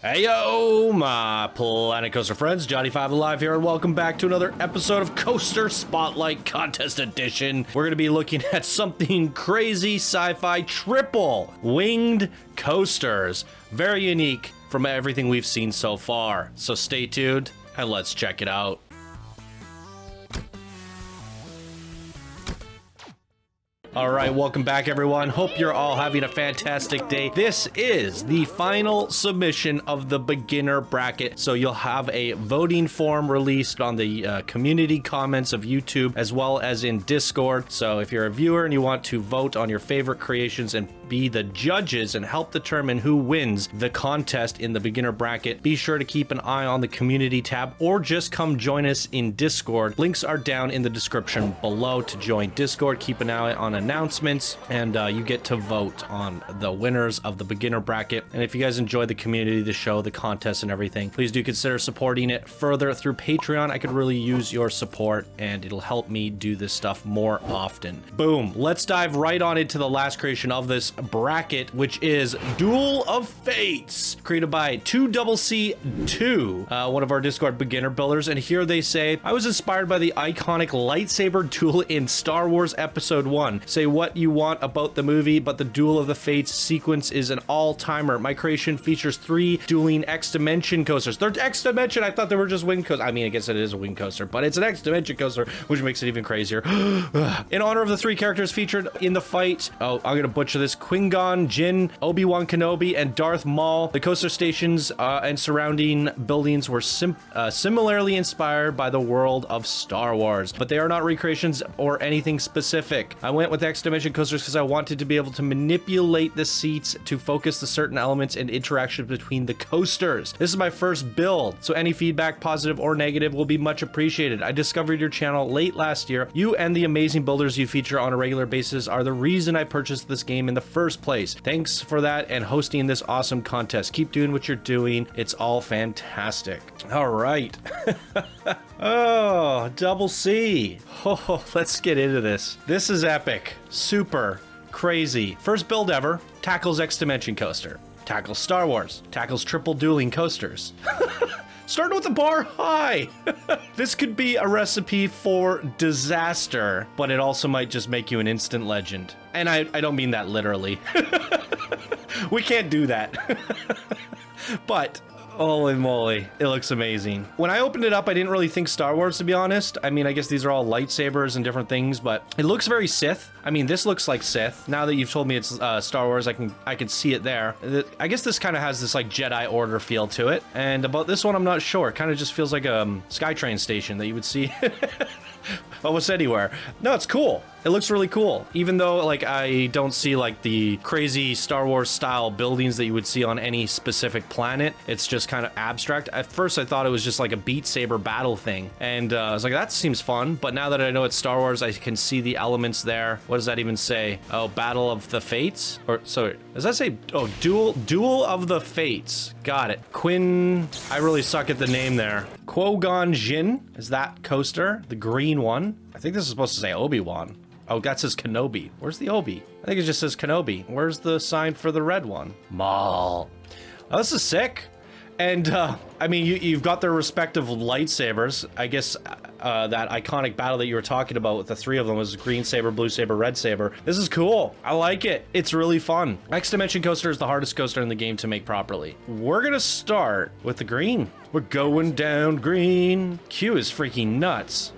Heyo, my Planet Coaster friends, Johnny5 Alive here, and welcome back to another episode of Coaster Spotlight Contest Edition. We're going to be looking at something crazy sci-fi triple winged coasters. Very unique from everything we've seen so far. So stay tuned and let's check it out. All right, welcome back, everyone. Hope you're all having a fantastic day. This is the final submission of the beginner bracket. So you'll have a voting form released on the community comments of YouTube as well as in Discord. So if you're a viewer and you want to vote on your favorite creations and be the judges and help determine who wins the contest in the beginner bracket, be sure to keep an eye on the community tab or just come join us in Discord. Links are down in the description below to join Discord. Keep an eye on announcements and you get to vote on the winners of the beginner bracket. And if you guys enjoy the community, the show, the contest and everything, please do consider supporting it further through Patreon. I could really use your support and it'll help me do this stuff more often. Boom. Let's dive right on into the last creation of this bracket, which is Duel of Fates, created by 2CC2, one of our Discord beginner builders. And here they say, I was inspired by the iconic lightsaber duel in Star Wars Episode 1. Say what you want about the movie, but the Duel of the Fates sequence is an all-timer. My creation features 3 dueling X-Dimension coasters. They're X-Dimension. I thought they were just wing coasters. I mean, I guess it is a wing coaster, but it's an X-Dimension coaster, which makes it even crazier. In honor of the 3 characters featured in the fight, oh, I'm gonna butcher this, Qui-Gon Jinn, Obi-Wan Kenobi, and Darth Maul. The coaster stations and surrounding buildings were similarly inspired by the world of Star Wars, but they are not recreations or anything specific. I went with X-Dimension coasters because I wanted to be able to manipulate the seats to focus the certain elements and interactions between the coasters. This is my first build, so any feedback, positive or negative, will be much appreciated. I discovered your channel late last year. You and the amazing builders you feature on a regular basis are the reason I purchased this game in the first place. Thanks for that and hosting this awesome contest. Keep doing what you're doing. It's all fantastic. All right. Oh, double C. Oh, let's get into this. This is epic. Super crazy. First build ever. Tackles X-Dimension coaster. Tackles Star Wars. Tackles triple dueling coasters. Starting with the bar high. This could be a recipe for disaster, but it also might just make you an instant legend. And I don't mean that literally. We can't do that. But holy moly, it looks amazing. When I opened it up, I didn't really think Star Wars, to be honest. I mean, I guess these are all lightsabers and different things, but it looks very Sith. I mean, this looks like Sith. Now that you've told me it's Star Wars, I can see it there. I guess this kind of has this like Jedi Order feel to it. And about this one, I'm not sure. It kind of just feels like a SkyTrain station that you would see almost anywhere. No, it's cool. It looks really cool, even though like I don't see like the crazy Star Wars style buildings that you would see on any specific planet. It's just kind of abstract. At first I thought it was just like a Beat Saber battle thing, and I was like, that seems fun. But now that I know it's Star Wars, I can see the elements there. What does that even say? Oh, Battle of the Fates? Or sorry, does that say, oh, Duel of the Fates? Got it. I really suck at the name there. Qui-Gon Jinn is that coaster, the green one. I think this is supposed to say Obi-Wan. Oh, that says Kenobi. Where's the Obi? I think it just says Kenobi. Where's the sign for the red one? Maul. Oh, this is sick. And, I mean, you've got their respective lightsabers. I guess that iconic battle that you were talking about with the 3 of them was green saber, blue saber, red saber. This is cool. I like it. It's really fun. X-Dimension coaster is the hardest coaster in the game to make properly. We're gonna start with the green. We're going down green. Q is freaking nuts.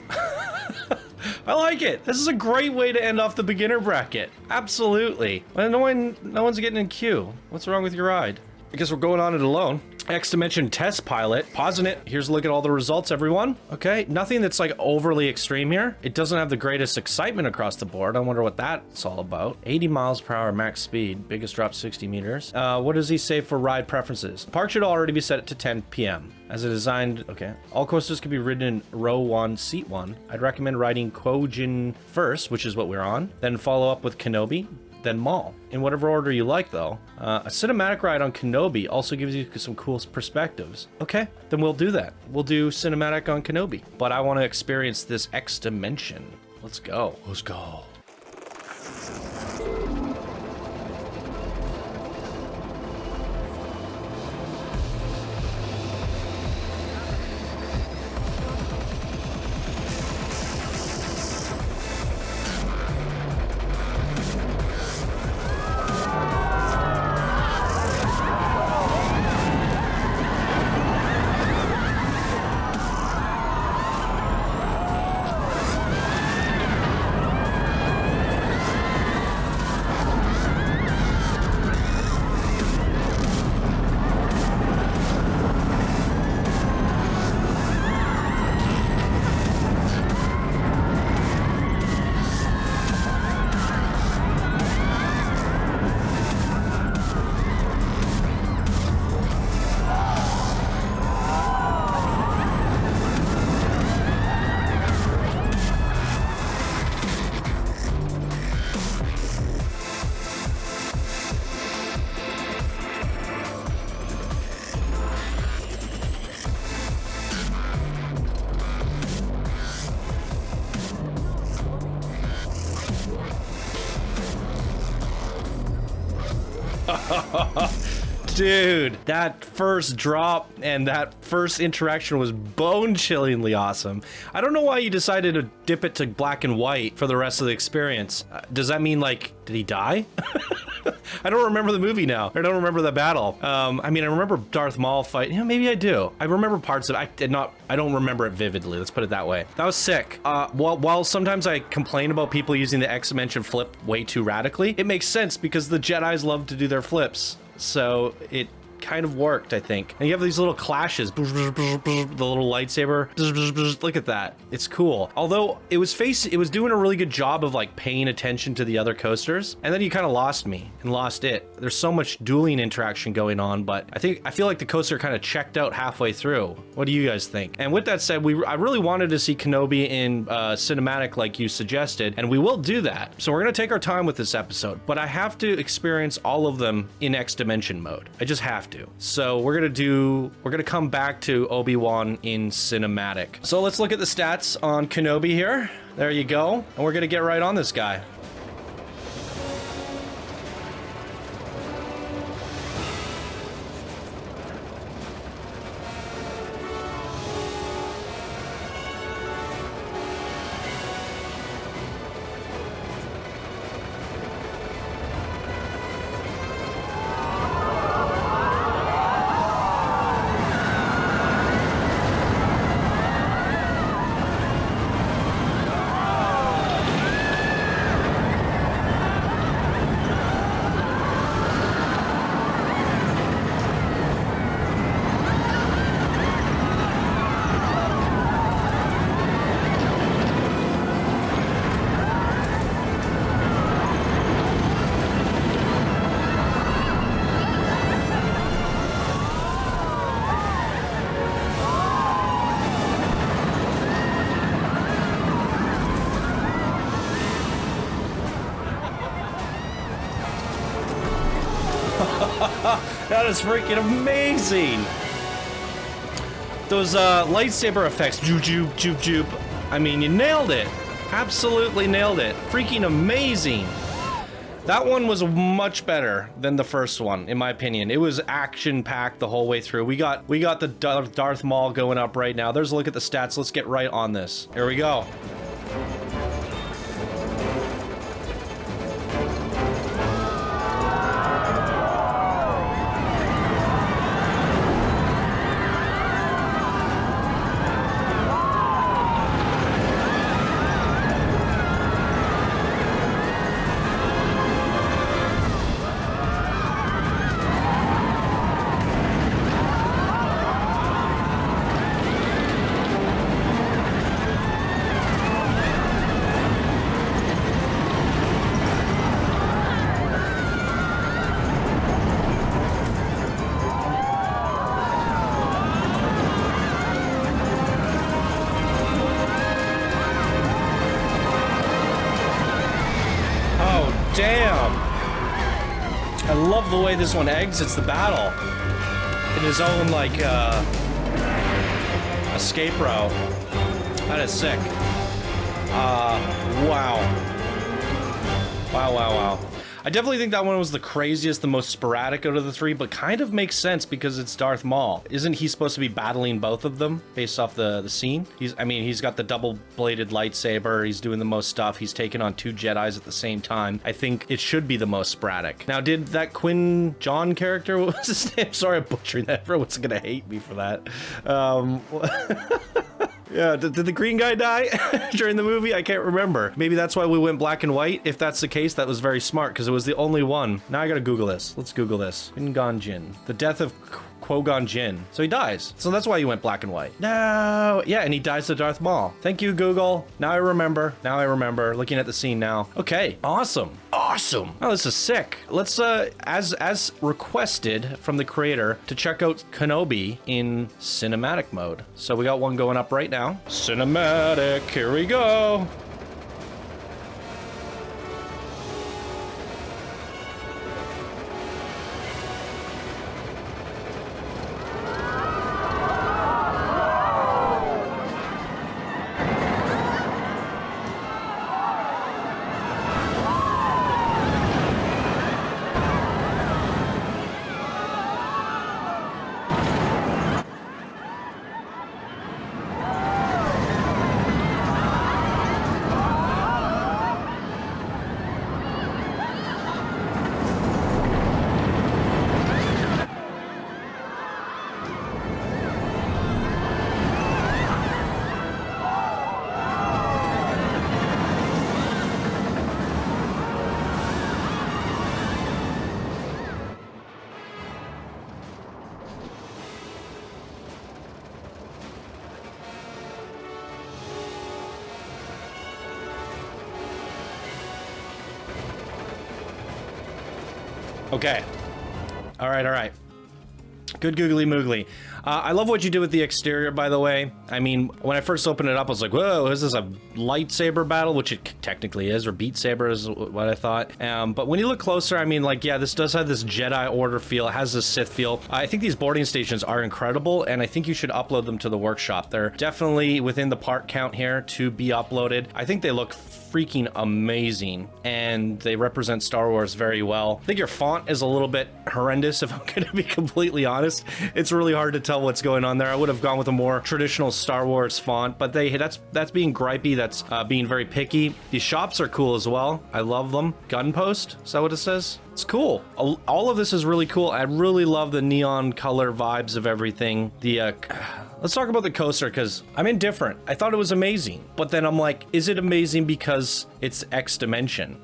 I like it. This is a great way to end off the beginner bracket. Absolutely. Well, no one's getting in queue. What's wrong with your ride? I guess we're going on it alone. X-Dimension test pilot. Pausing it. Here's a look at all the results, everyone. Okay, nothing that's like overly extreme here. It doesn't have the greatest excitement across the board. I wonder what that's all about. 80 miles per hour max speed. Biggest drop 60 meters. What does he say for ride preferences? Park should already be set to 10 p.m. As a designed, okay. All coasters can be ridden in row 1, seat 1. I'd recommend riding Qui-Gon first, which is what we're on. Then follow up with Kenobi, then Maul. In whatever order you like, though. A cinematic ride on Kenobi also gives you some cool perspectives. Okay, then we'll do that. We'll do cinematic on Kenobi. But I want to experience this X-Dimension. Let's go. Let's go. Dude, that first drop and that first interaction was bone-chillingly awesome. I don't know why you decided to dip it to black and white for the rest of the experience. Does that mean, like, did he die? I don't remember the movie now. I don't remember the battle. I mean, I remember Darth Maul fight. Yeah, maybe I do. I remember parts of it. I don't remember it vividly. Let's put it that way. That was sick. While sometimes I complain about people using the X dimension flip way too radically, it makes sense because the Jedis love to do their flips. So it kind of worked, I think. And you have these little clashes, the little lightsaber. Look at that. It's cool. Although it was doing a really good job of like paying attention to the other coasters, and then you kind of lost me and lost it. There's so much dueling interaction going on, but I feel like the coaster kind of checked out halfway through. What do you guys think? And with that said, I really wanted to see Kenobi in cinematic like you suggested, and we will do that. So we're gonna take our time with this episode, but I have to experience all of them in X dimension mode. I just have to. So we're gonna come back to Obi-Wan in cinematic. So let's look at the stats on Kenobi here. There you go. And we're gonna get right on this guy. That is freaking amazing. Those lightsaber effects, joop, joop, joop, joop. I mean, you nailed it. Absolutely nailed it. Freaking amazing. That one was much better than the first one, in my opinion. It was action-packed the whole way through. We got the Darth Maul going up right now. There's a look at the stats. Let's get right on this. Here we go. Damn! I love the way this one exits the battle in his own, like, escape route. That is sick. Wow. Wow, wow, wow. I definitely think that one was the craziest, the most sporadic out of the three, but kind of makes sense because it's Darth Maul. Isn't he supposed to be battling both of them based off the scene? He's got the double-bladed lightsaber. He's doing the most stuff. He's taking on two Jedis at the same time. I think it should be the most sporadic. Now, did that Quinn John character, what was his name? Sorry, I'm butchering that. Everyone's gonna hate me for that. Yeah, did the green guy die during the movie? I can't remember. Maybe that's why we went black and white. If that's the case, that was very smart because it was the only one. Now I gotta Google this. Let's Google this. Qui-Gon Jinn. The death of Qui-Gon Jinn. So he dies. So that's why you went black and white. No. Yeah, and he dies to Darth Maul. Thank you, Google. Now I remember. Now I remember. Looking at the scene now. Okay. Awesome. Awesome. Oh, this is sick. Let's, as requested from the creator, to check out Kenobi in cinematic mode. So we got one going up right now. Cinematic. Here we go. Okay. All right, all right. Good googly moogly. I love what you did with the exterior, by the way. I mean, when I first opened it up, I was like, whoa, is this a lightsaber battle? Which it technically is, or Beat Saber is what I thought. But when you look closer, I mean, like, yeah, this does have this Jedi Order feel. It has this Sith feel. I think these boarding stations are incredible, and I think you should upload them to the workshop. They're definitely within the part count here to be uploaded. I think they look freaking amazing, and they represent Star Wars very well. I think your font is a little bit horrendous, if I'm gonna be completely honest. It's really hard to tell what's going on there. I would have gone with a more traditional Star Wars font, but that's being gripey, that's being very picky. These shops are cool as well. I love them. Gunpost, is that what it says? It's cool. All of this is really cool. I really love the neon color vibes of everything. Let's talk about the coaster, because I'm indifferent. I thought it was amazing, but then I'm like, is it amazing because it's X Dimension?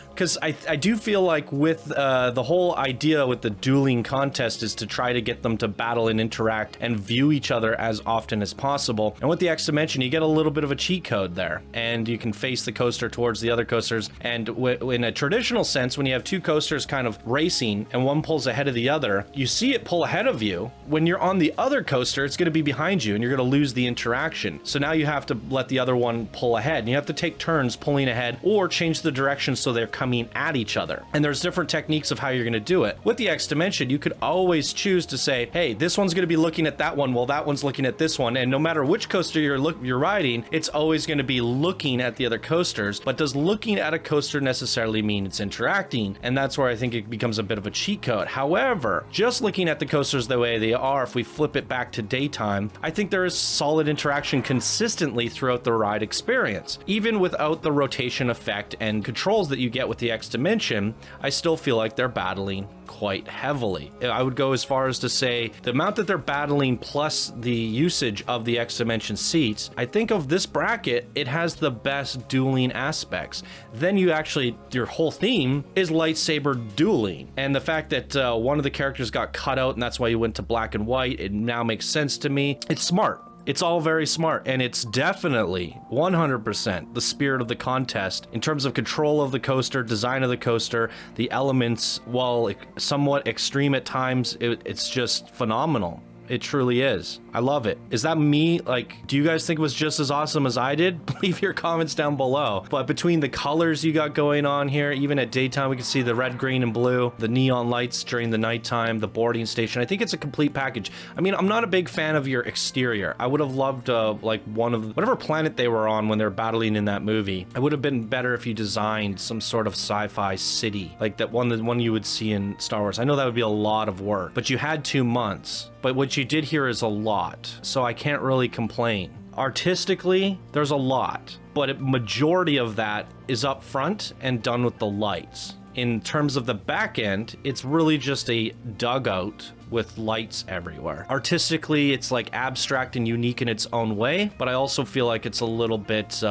Because I do feel like with the whole idea with the dueling contest is to try to get them to battle and interact and view each other as often as possible. And with the X Dimension, you get a little bit of a cheat code there, and you can face the coaster towards the other coasters. And in a traditional sense, when you have two coasters kind of racing and one pulls ahead of the other, you see it pull ahead of you. When you're on the other coaster, it's going to be behind you and you're going to lose the interaction. So now you have to let the other one pull ahead, and you have to take turns pulling ahead or change the direction so they're coming at each other. And there's different techniques of how you're going to do it. With the X Dimension, you could always choose to say, hey, this one's going to be looking at that one while that one's looking at this one. And no matter which coaster you're riding, it's always going to be looking at the other coasters. But does looking at a coaster necessarily mean it's interacting? And that's where I think it becomes a bit of a cheat code. However, just looking at the coasters the way they are, if we flip it back to daytime, I think there is solid interaction consistently throughout the ride experience. Even without the rotation effect and controls that you get with the X Dimension, I still feel like they're battling quite heavily. I would go as far as to say the amount that they're battling plus the usage of the X Dimension seats, I think of this bracket, it has the best dueling aspects. Then your whole theme is lightsaber dueling. And the fact that one of the characters got cut out and that's why you went to black and white, it now makes sense to me. It's smart. It's all very smart, and it's definitely 100% the spirit of the contest in terms of control of the coaster, design of the coaster, the elements, while somewhat extreme at times, it's just phenomenal. It truly is. I love it. Is that me? Like, do you guys think it was just as awesome as I did? Leave your comments down below. But between the colors you got going on here, even at daytime, we can see the red, green, and blue, the neon lights during the nighttime, the boarding station. I think it's a complete package. I mean, I'm not a big fan of your exterior. I would have loved like whatever planet they were on when they were battling in that movie. It would have been better if you designed some sort of sci-fi city, like the one you would see in Star Wars. I know that would be a lot of work, but you had 2 months. But what you did here is a lot, so I can't really complain. Artistically, there's a lot, but a majority of that is up front and done with the lights. In terms of the back end, it's really just a dugout with lights everywhere. Artistically, it's like abstract and unique in its own way, but I also feel like it's a little bit,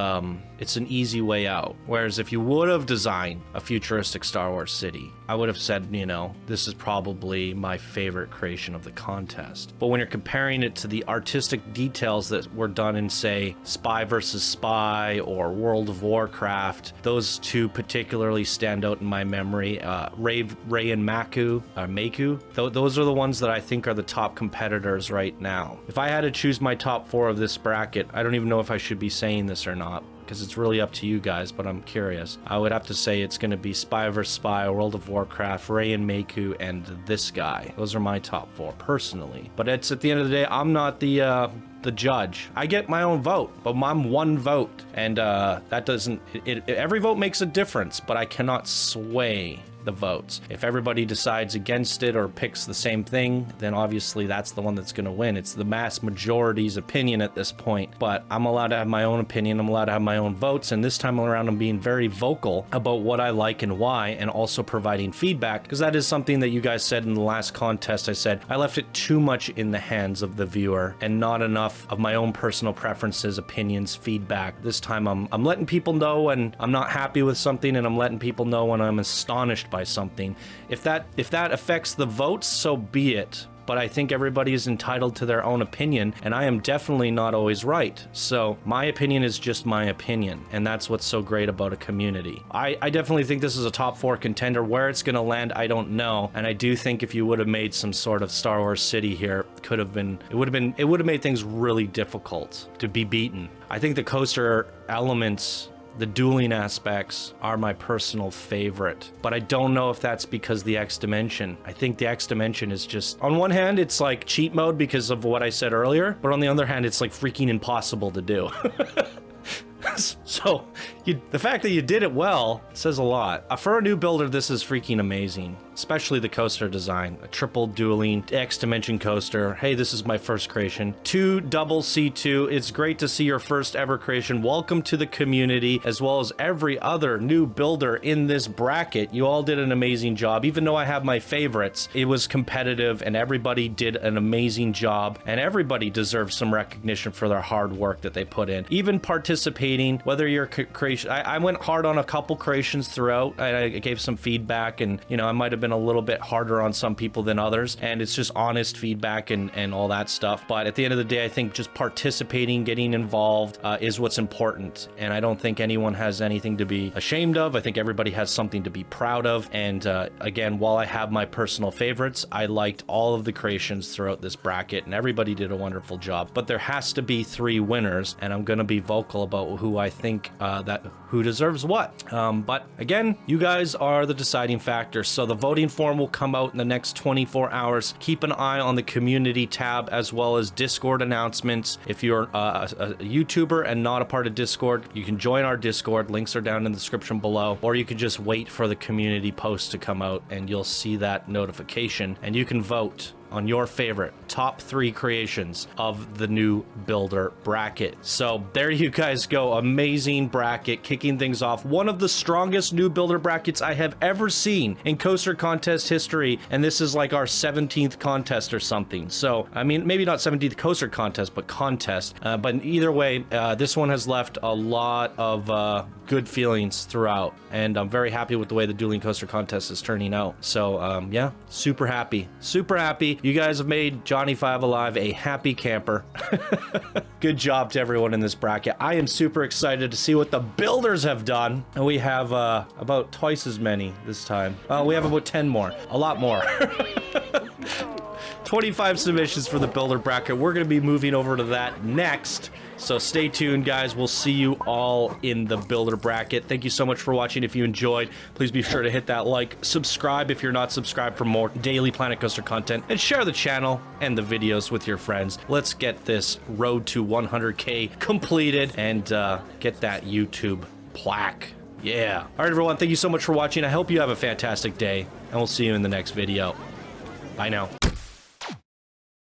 it's an easy way out. Whereas if you would have designed a futuristic Star Wars city, I would have said, you know, this is probably my favorite creation of the contest. But when you're comparing it to the artistic details that were done in, say, Spy vs. Spy or World of Warcraft, those two particularly stand out in my memory. Rey and Maku, those are the ones that I think are the top competitors right now. If I had to choose my top 4 of this bracket, I don't even know if I should be saying this or not, because it's really up to you guys, but I'm curious. I would have to say it's going to be Spy vs. Spy, World of Warcraft, Rey and Maku, and this guy. Those are my top 4 personally. But it's at the end of the day, I'm not the judge. I get my own vote, but I'm one vote, and that doesn't. Every vote makes a difference, but I cannot sway the votes. If everybody decides against it or picks the same thing, then obviously that's the one that's going to win. It's the mass majority's opinion at this point, but I'm allowed to have my own opinion. I'm allowed to have my own votes, and this time around I'm being very vocal about what I like and why, and also providing feedback, because that is something that you guys said in the last contest. I said I left it too much in the hands of the viewer and not enough of my own personal preferences, opinions, feedback. This time I'm letting people know when I'm not happy with something, and I'm letting people know when I'm astonished by something. If that affects the votes, so be it. but I think everybody is entitled to their own opinion, and I am definitely not always right. So my opinion is just my opinion, and that's what's so great about a community. I definitely think this is a top 4 contender. Where it's going to land, I don't know, and I do think if you would have made some sort of Star Wars city here, it would have made things really difficult to be beaten. I think the coaster elements, the dueling aspects, are my personal favorite, but I don't know if that's because the X Dimension. I think the X Dimension is just, on one hand, it's like cheat mode because of what I said earlier, but on the other hand, it's like freaking impossible to do. So, the fact that you did it well says a lot. For a new builder, this is freaking amazing, especially the coaster design. A triple dueling X Dimension coaster. Hey, this is my first creation. 2 double C2. It's great to see your first ever creation. Welcome to the community, as well as every other new builder in this bracket. You all did an amazing job. Even though I have my favorites, it was competitive and everybody did an amazing job, and everybody deserves some recognition for their hard work that they put in. Even participating, whether your creation, I went hard on a couple creations throughout. I gave some feedback, and you know, I might have been a little bit harder on some people than others, and it's just honest feedback and all that stuff. But at the end of the day, I think just participating, getting involved is what's important, and I don't think anyone has anything to be ashamed of. I think everybody has something to be proud of. And again, while I have my personal favorites, I liked all of the creations throughout this bracket, and everybody did a wonderful job. But there has to be 3 winners, and I'm going to be vocal about who I think who deserves what. But again, you guys are the deciding factor. So the voting form will come out in the next 24 hours. Keep an eye on the community tab, as well as Discord announcements. If you're a YouTuber and not a part of Discord, you can join our Discord. Links are down in the description below, or you can just wait for the community post to come out and you'll see that notification, and you can vote on your favorite top 3 creations of the new builder bracket. So there you guys go. Amazing bracket, kicking things off. One of the strongest new builder brackets I have ever seen in coaster contest history, and this is like our 17th contest or something. So I mean, maybe not 17th coaster contest, but contest. But either way, this one has left a lot of good feelings throughout, and I'm very happy with the way the dueling coaster contest is turning out. So yeah, super happy. You guys have made Johnny5 Alive a happy camper. Good job to everyone in this bracket. I am super excited to see what the builders have done. And we have about twice as many this time. We have about 10 more. A lot more. 25 submissions for the builder bracket. We're going to be moving over to that next. So stay tuned, guys. We'll see you all in the builder bracket. Thank you so much for watching. If you enjoyed, please be sure to hit that like, subscribe if you're not subscribed for more daily Planet Coaster content, and share the channel and the videos with your friends. Let's get this road to 100K completed and get that YouTube plaque. Yeah. All right, everyone. Thank you so much for watching. I hope you have a fantastic day, and we'll see you in the next video. Bye now.